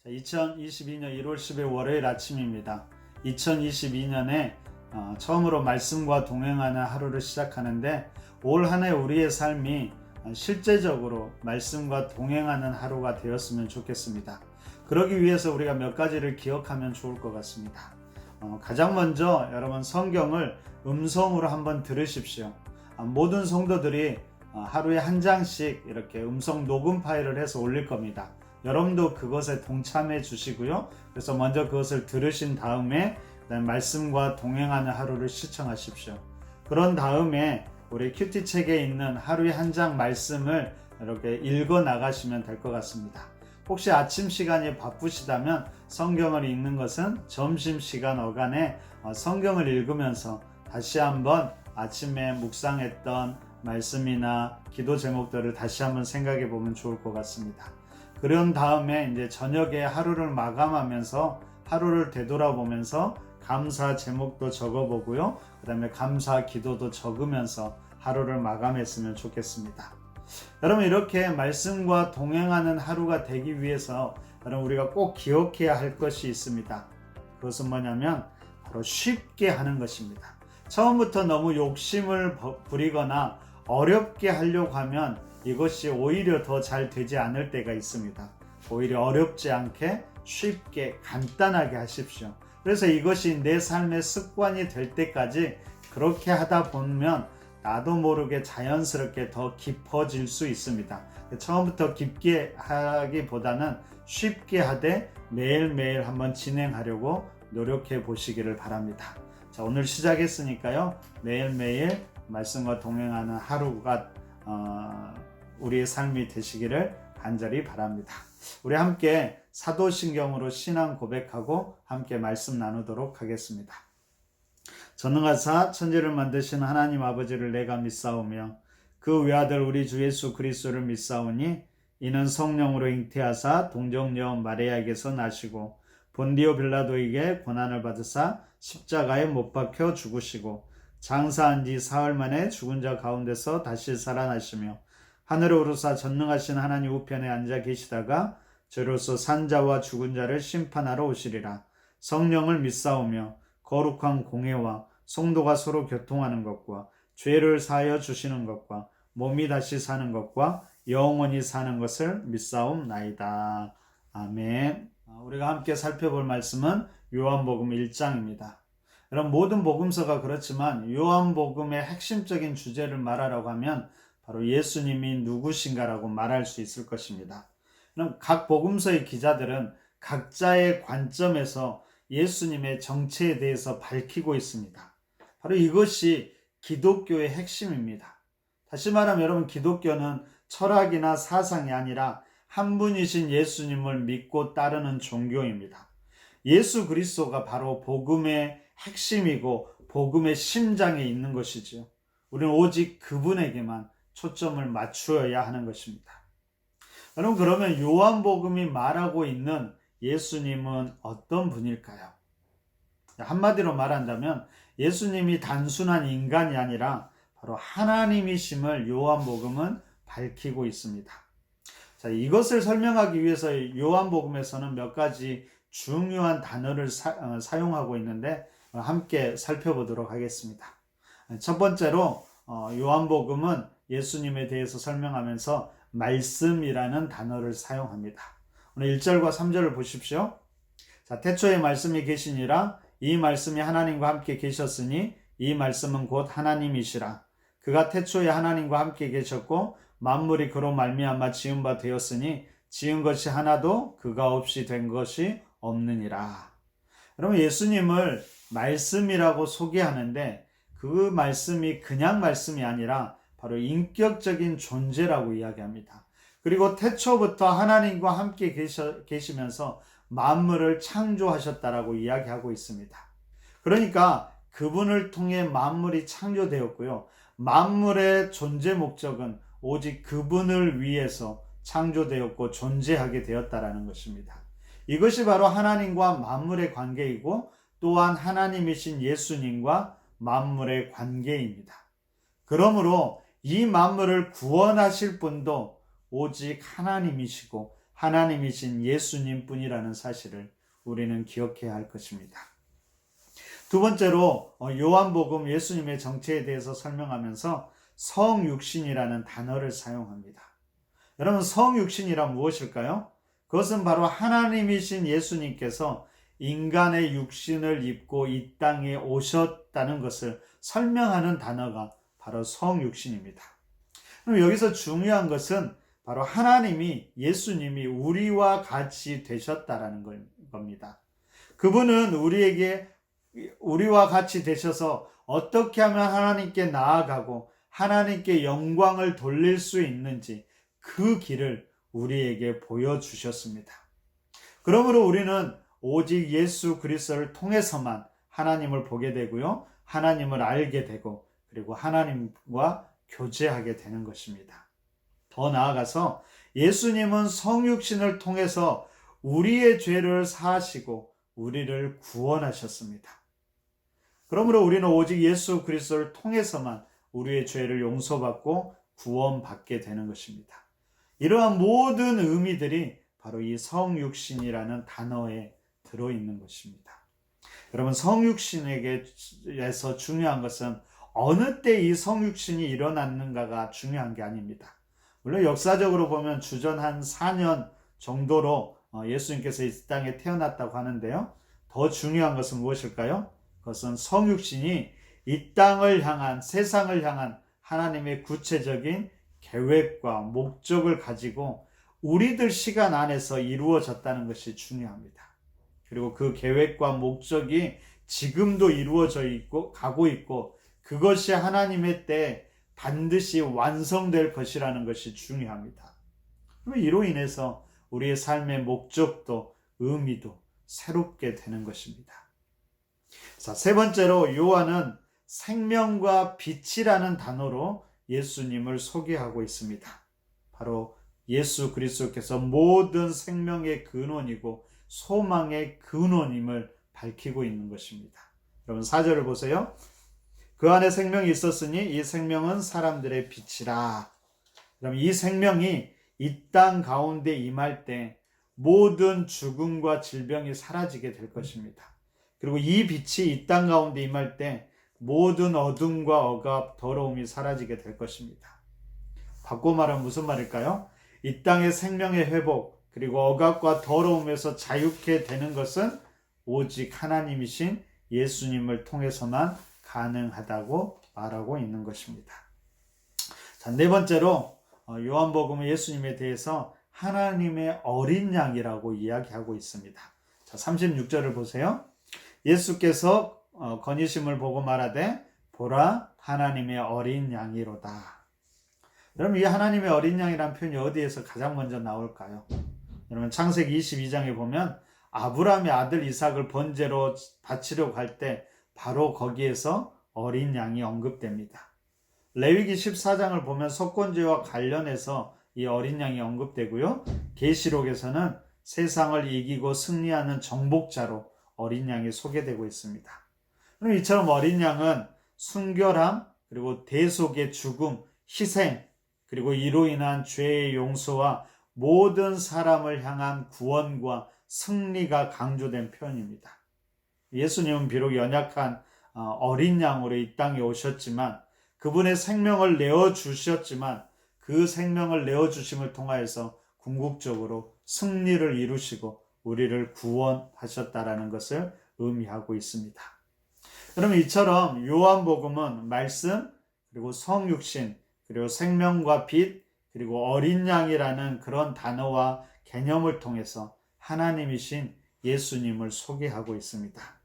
2022년 1월 10일 월요일 아침입니다. 2022년에 처음으로 말씀과 동행하는 하루를 시작하는데 올 한 해 우리의 삶이 실제적으로 말씀과 동행하는 하루가 되었으면 좋겠습니다. 그러기 위해서 우리가 몇 가지를 기억하면 좋을 것 같습니다. 가장 먼저 여러분 성경을 음성으로 한번 들으십시오. 모든 성도들이 하루에 한 장씩 이렇게 음성 녹음 파일을 해서 올릴 겁니다. 여러분도 그것에 동참해 주시고요. 그래서 먼저 그것을 들으신 다음에 말씀과 동행하는 하루를 시청하십시오. 그런 다음에 우리 큐티 책에 있는 하루에 한 장 말씀을 이렇게 읽어 나가시면 될 것 같습니다. 혹시 아침 시간이 바쁘시다면 성경을 읽는 것은 점심시간 어간에 성경을 읽으면서 다시 한번 아침에 묵상했던 말씀이나 기도 제목들을 다시 한번 생각해 보면 좋을 것 같습니다. 그런 다음에 이제 저녁에 하루를 마감하면서 하루를 되돌아보면서 감사 제목도 적어보고요. 그 다음에 감사 기도도 적으면서 하루를 마감했으면 좋겠습니다. 여러분 이렇게 말씀과 동행하는 하루가 되기 위해서 여러분 우리가 꼭 기억해야 할 것이 있습니다. 그것은 뭐냐면 바로 쉽게 하는 것입니다. 처음부터 너무 욕심을 부리거나 어렵게 하려고 하면 이것이 오히려 더 잘 되지 않을 때가 있습니다. 오히려 어렵지 않게 쉽게 간단하게 하십시오. 그래서 이것이 내 삶의 습관이 될 때까지 그렇게 하다 보면 나도 모르게 자연스럽게 더 깊어질 수 있습니다. 처음부터 깊게 하기보다는 쉽게 하되 매일매일 한번 진행하려고 노력해 보시기를 바랍니다. 자, 오늘 시작했으니까요. 매일매일 말씀과 동행하는 하루가 우리의 삶이 되시기를 간절히 바랍니다. 우리 함께 사도신경으로 신앙 고백하고 함께 말씀 나누도록 하겠습니다. 전능하사 천지를 만드신 하나님 아버지를 내가 믿사오며 그 외아들 우리 주 예수 그리스도를 믿사오니 이는 성령으로 잉태하사 동정녀 마리아에게서 나시고 본디오 빌라도에게 고난을 받으사 십자가에 못 박혀 죽으시고 장사한 지 사흘 만에 죽은 자 가운데서 다시 살아나시며 하늘에 오르사 전능하신 하나님 우편에 앉아 계시다가 저로서 산자와 죽은 자를 심판하러 오시리라. 성령을 믿사오며 거룩한 공회와 성도가 서로 교통하는 것과 죄를 사하여 주시는 것과 몸이 다시 사는 것과 영원히 사는 것을 믿사옵나이다. 아멘. 우리가 함께 살펴볼 말씀은 요한복음 1장입니다. 여러분 모든 복음서가 그렇지만 요한복음의 핵심적인 주제를 말하라고 하면 바로 예수님이 누구신가라고 말할 수 있을 것입니다. 그럼 각 복음서의 기자들은 각자의 관점에서 예수님의 정체에 대해서 밝히고 있습니다. 바로 이것이 기독교의 핵심입니다. 다시 말하면 여러분 기독교는 철학이나 사상이 아니라 한 분이신 예수님을 믿고 따르는 종교입니다. 예수 그리스도가 바로 복음의 핵심이고 복음의 심장에 있는 것이지요. 우리는 오직 그분에게만 초점을 맞추어야 하는 것입니다. 여러분 그러면 요한복음이 말하고 있는 예수님은 어떤 분일까요? 한마디로 말한다면 예수님이 단순한 인간이 아니라 바로 하나님이심을 요한복음은 밝히고 있습니다. 자, 이것을 설명하기 위해서 요한복음에서는 몇 가지 중요한 단어를 사용하고 있는데 함께 살펴보도록 하겠습니다. 첫 번째로 요한복음은 예수님에 대해서 설명하면서 말씀이라는 단어를 사용합니다. 오늘 1절과 3절을 보십시오. 자, 태초에 말씀이 계시니라 이 말씀이 하나님과 함께 계셨으니 이 말씀은 곧 하나님이시라. 그가 태초에 하나님과 함께 계셨고 만물이 그로 말미암아 지은 바 되었으니 지은 것이 하나도 그가 없이 된 것이 없느니라. 여러분 예수님을 말씀이라고 소개하는데 그 말씀이 그냥 말씀이 아니라 바로 인격적인 존재라고 이야기합니다. 그리고 태초부터 하나님과 함께 계시면서 만물을 창조하셨다라고 이야기하고 있습니다. 그러니까 그분을 통해 만물이 창조되었고요. 만물의 존재 목적은 오직 그분을 위해서 창조되었고 존재하게 되었다라는 것입니다. 이것이 바로 하나님과 만물의 관계이고 또한 하나님이신 예수님과 만물의 관계입니다. 그러므로 이 만물을 구원하실 분도 오직 하나님이시고 하나님이신 예수님 뿐이라는 사실을 우리는 기억해야 할 것입니다. 두 번째로 요한복음 예수님의 정체에 대해서 설명하면서 성육신이라는 단어를 사용합니다. 여러분, 성육신이란 무엇일까요? 그것은 바로 하나님이신 예수님께서 인간의 육신을 입고 이 땅에 오셨다는 것을 설명하는 단어가 바로 성육신입니다. 그럼 여기서 중요한 것은 바로 하나님이, 예수님이 우리와 같이 되셨다라는 겁니다. 그분은 우리와 같이 되셔서 어떻게 하면 하나님께 나아가고 하나님께 영광을 돌릴 수 있는지 그 길을 우리에게 보여주셨습니다. 그러므로 우리는 오직 예수 그리스도를 통해서만 하나님을 보게 되고요, 하나님을 알게 되고, 그리고 하나님과 교제하게 되는 것입니다. 더 나아가서 예수님은 성육신을 통해서 우리의 죄를 사하시고 우리를 구원하셨습니다. 그러므로 우리는 오직 예수 그리스도를 통해서만 우리의 죄를 용서받고 구원받게 되는 것입니다. 이러한 모든 의미들이 바로 이 성육신이라는 단어에 들어있는 것입니다. 여러분, 성육신에게서 중요한 것은 어느 때 이 성육신이 일어났는가가 중요한 게 아닙니다. 물론 역사적으로 보면 주전 한 4년 정도로 예수님께서 이 땅에 태어났다고 하는데요. 더 중요한 것은 무엇일까요? 그것은 성육신이 이 땅을 향한, 세상을 향한 하나님의 구체적인 계획과 목적을 가지고 우리들 시간 안에서 이루어졌다는 것이 중요합니다. 그리고 그 계획과 목적이 지금도 이루어져 있고 가고 있고, 그것이 하나님의 때에 반드시 완성될 것이라는 것이 중요합니다. 이로 인해서 우리의 삶의 목적도 의미도 새롭게 되는 것입니다. 자, 세 번째로 요한은 생명과 빛이라는 단어로 예수님을 소개하고 있습니다. 바로 예수 그리스도께서 모든 생명의 근원이고 소망의 근원임을 밝히고 있는 것입니다. 여러분, 4절을 보세요. 그 안에 생명이 있었으니 이 생명은 사람들의 빛이라. 그럼 이 생명이 이 땅 가운데 임할 때 모든 죽음과 질병이 사라지게 될 것입니다. 그리고 이 빛이 이 땅 가운데 임할 때 모든 어둠과 억압, 더러움이 사라지게 될 것입니다. 바꿔 말하면 무슨 말일까요? 이 땅의 생명의 회복, 그리고 억압과 더러움에서 자유케 되는 것은 오직 하나님이신 예수님을 통해서만 가능하다고 말하고 있는 것입니다. 자, 네 번째로 요한복음은 예수님에 대해서 하나님의 어린 양이라고 이야기하고 있습니다. 자, 36절을 보세요. 예수께서 건의심을 보고 말하되 보라, 하나님의 어린 양이로다. 여러분, 이 하나님의 어린 양이라는 표현이 어디에서 가장 먼저 나올까요? 여러분, 창세기 22장에 보면 아브라함의 아들 이삭을 번제로 바치려고 할 때 바로 거기에서 어린 양이 언급됩니다. 레위기 14장을 보면 속건제와 관련해서 이 어린 양이 언급되고요. 계시록에서는 세상을 이기고 승리하는 정복자로 어린 양이 소개되고 있습니다. 그럼 이처럼 어린 양은 순결함, 그리고 대속의 죽음, 희생, 그리고 이로 인한 죄의 용서와 모든 사람을 향한 구원과 승리가 강조된 표현입니다. 예수님은 비록 연약한 어린 양으로 이 땅에 오셨지만, 그분의 생명을 내어주셨지만, 그 생명을 내어주심을 통하여서 궁극적으로 승리를 이루시고 우리를 구원하셨다라는 것을 의미하고 있습니다. 그러면 이처럼 요한복음은 말씀, 그리고 성육신, 그리고 생명과 빛, 그리고 어린 양이라는 그런 단어와 개념을 통해서 하나님이신 예수님을 소개하고 있습니다.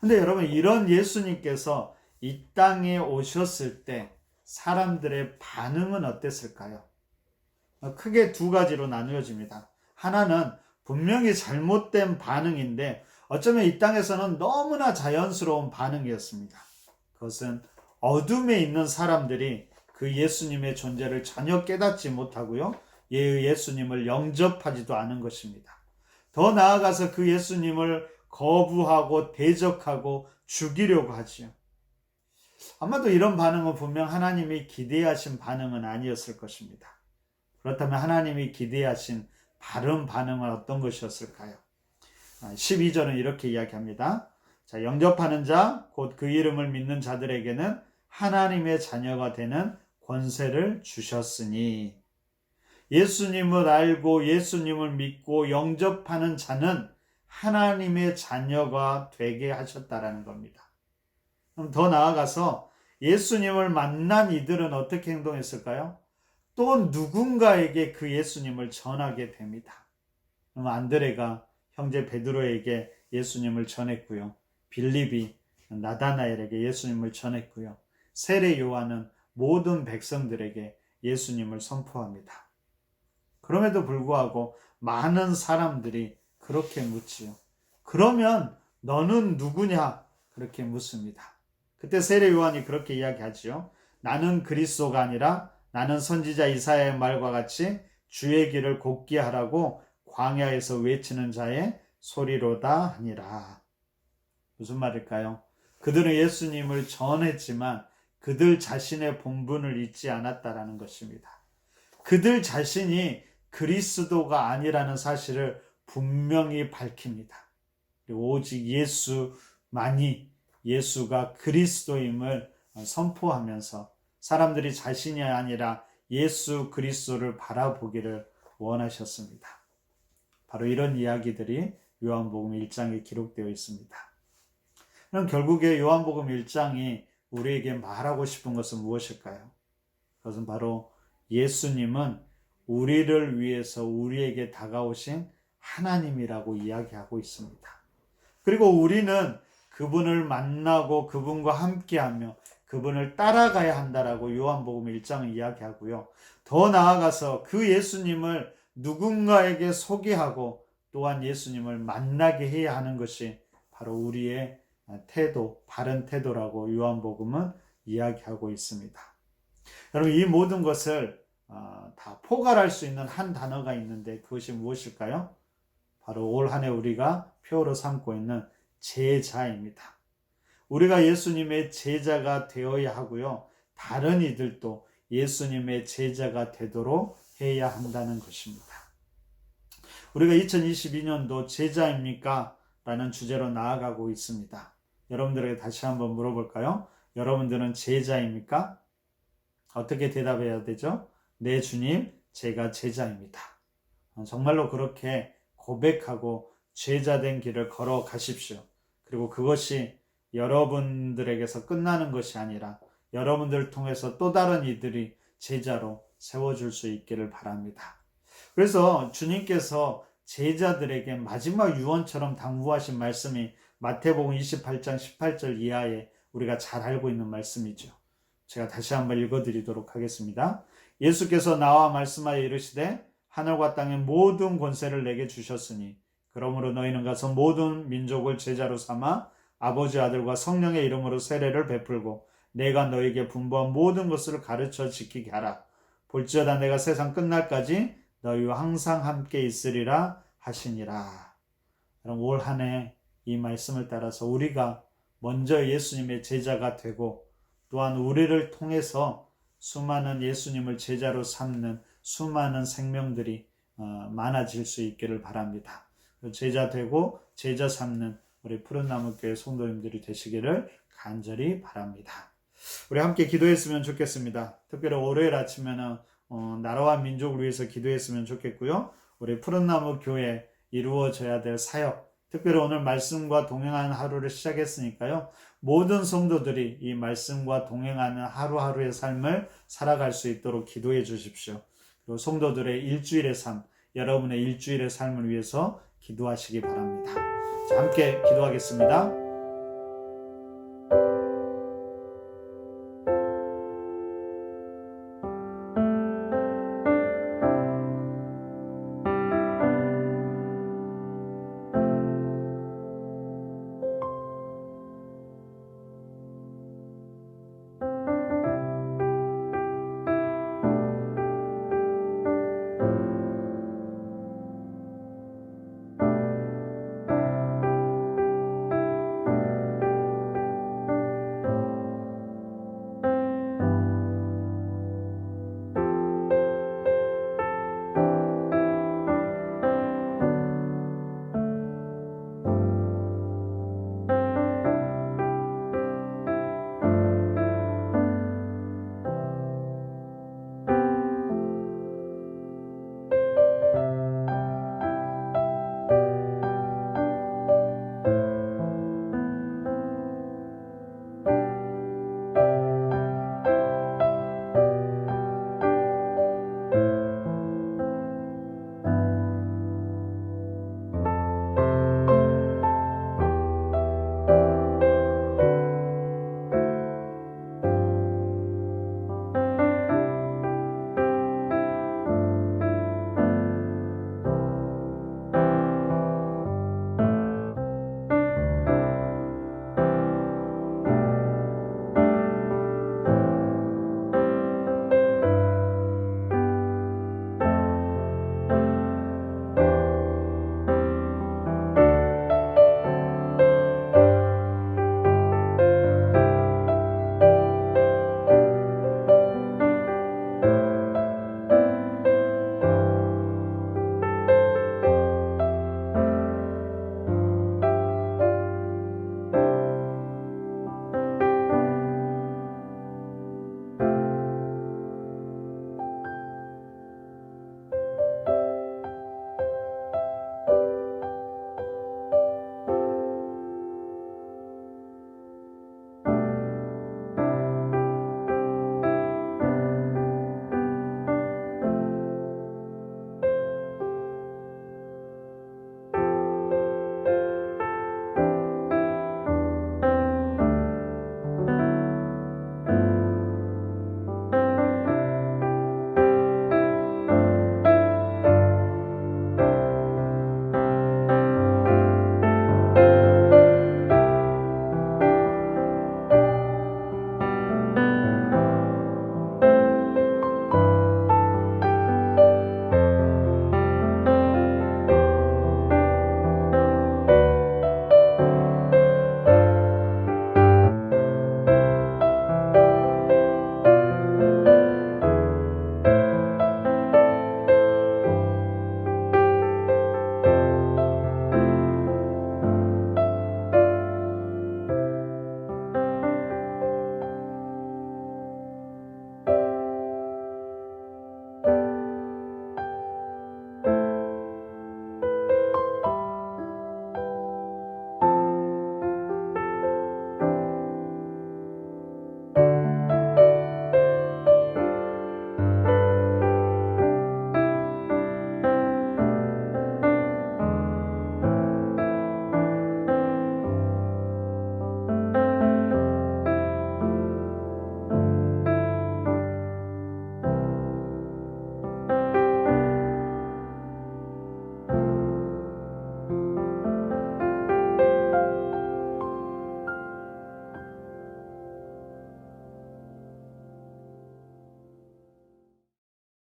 근데 여러분, 이런 예수님께서 이 땅에 오셨을 때 사람들의 반응은 어땠을까요? 크게 두 가지로 나누어집니다. 하나는 분명히 잘못된 반응인데 어쩌면 이 땅에서는 너무나 자연스러운 반응이었습니다. 그것은 어둠에 있는 사람들이 그 예수님의 존재를 전혀 깨닫지 못하고요, 예수님을 영접하지도 않은 것입니다. 더 나아가서 그 예수님을 거부하고 대적하고 죽이려고 하지요. 아마도 이런 반응은 분명 하나님이 기대하신 반응은 아니었을 것입니다. 그렇다면 하나님이 기대하신 바른 반응은 어떤 것이었을까요? 12절은 이렇게 이야기합니다. 자, 영접하는 자, 곧 그 이름을 믿는 자들에게는 하나님의 자녀가 되는 권세를 주셨으니, 예수님을 알고 예수님을 믿고 영접하는 자는 하나님의 자녀가 되게 하셨다라는 겁니다. 그럼 더 나아가서 예수님을 만난 이들은 어떻게 행동했을까요? 또 누군가에게 그 예수님을 전하게 됩니다. 그럼 안드레가 형제 베드로에게 예수님을 전했고요. 빌립이 나다나엘에게 예수님을 전했고요. 세례 요한은 모든 백성들에게 예수님을 선포합니다. 그럼에도 불구하고 많은 사람들이 그렇게 묻지요. 그러면 너는 누구냐? 그렇게 묻습니다. 그때 세례 요한이 그렇게 이야기하지요. 나는 그리스도가 아니라 나는 선지자 이사야의 말과 같이 주의 길을 곱게 하라고 광야에서 외치는 자의 소리로다 하니라. 무슨 말일까요? 그들은 예수님을 전했지만 그들 자신의 본분을 잊지 않았다라는 것입니다. 그들 자신이 그리스도가 아니라는 사실을 분명히 밝힙니다. 오직 예수만이 예수가 그리스도임을 선포하면서 사람들이 자신이 아니라 예수 그리스도를 바라보기를 원하셨습니다. 바로 이런 이야기들이 요한복음 1장에 기록되어 있습니다. 그럼 결국에 요한복음 1장이 우리에게 말하고 싶은 것은 무엇일까요? 그것은 바로 예수님은 우리를 위해서 우리에게 다가오신 하나님이라고 이야기하고 있습니다. 그리고 우리는 그분을 만나고 그분과 함께하며 그분을 따라가야 한다라고 요한복음 1장은 이야기하고요. 더 나아가서 그 예수님을 누군가에게 소개하고 또한 예수님을 만나게 해야 하는 것이 바로 우리의 태도, 바른 태도라고 요한복음은 이야기하고 있습니다. 여러분, 이 모든 것을 다 포괄할 수 있는 한 단어가 있는데 그것이 무엇일까요? 바로 올 한 해 우리가 표어로 삼고 있는 제자입니다. 우리가 예수님의 제자가 되어야 하고요. 다른 이들도 예수님의 제자가 되도록 해야 한다는 것입니다. 우리가 2022년도 제자입니까? 라는 주제로 나아가고 있습니다. 여러분들에게 다시 한번 물어볼까요? 여러분들은 제자입니까? 어떻게 대답해야 되죠? 네, 주님, 제가 제자입니다. 정말로 그렇게 고백하고 제자된 길을 걸어가십시오. 그리고 그것이 여러분들에게서 끝나는 것이 아니라 여러분들을 통해서 또 다른 이들이 제자로 세워줄 수 있기를 바랍니다. 그래서 주님께서 제자들에게 마지막 유언처럼 당부하신 말씀이 마태복음 28장 18절 이하에 우리가 잘 알고 있는 말씀이죠. 제가 다시 한번 읽어드리도록 하겠습니다. 예수께서 나와 말씀하여 이르시되 하늘과 땅의 모든 권세를 내게 주셨으니 그러므로 너희는 가서 모든 민족을 제자로 삼아 아버지 아들과 성령의 이름으로 세례를 베풀고 내가 너희에게 분부한 모든 것을 가르쳐 지키게 하라. 볼지어다 내가 세상 끝날까지 너희와 항상 함께 있으리라 하시니라. 여러분, 올 한 해 이 말씀을 따라서 우리가 먼저 예수님의 제자가 되고 또한 우리를 통해서 수많은 예수님을 제자로 삼는 수많은 생명들이 많아질 수 있기를 바랍니다. 제자 되고 제자 삼는 우리 푸른나무교회 성도님들이 되시기를 간절히 바랍니다. 우리 함께 기도했으면 좋겠습니다. 특별히 월요일 아침에는 나라와 민족을 위해서 기도했으면 좋겠고요. 우리 푸른나무교회 이루어져야 될 사역, 특별히 오늘 말씀과 동행하는 하루를 시작했으니까요. 모든 성도들이 이 말씀과 동행하는 하루하루의 삶을 살아갈 수 있도록 기도해 주십시오. 그리고 성도들의 일주일의 삶, 여러분의 일주일의 삶을 위해서 기도하시기 바랍니다. 자, 함께 기도하겠습니다.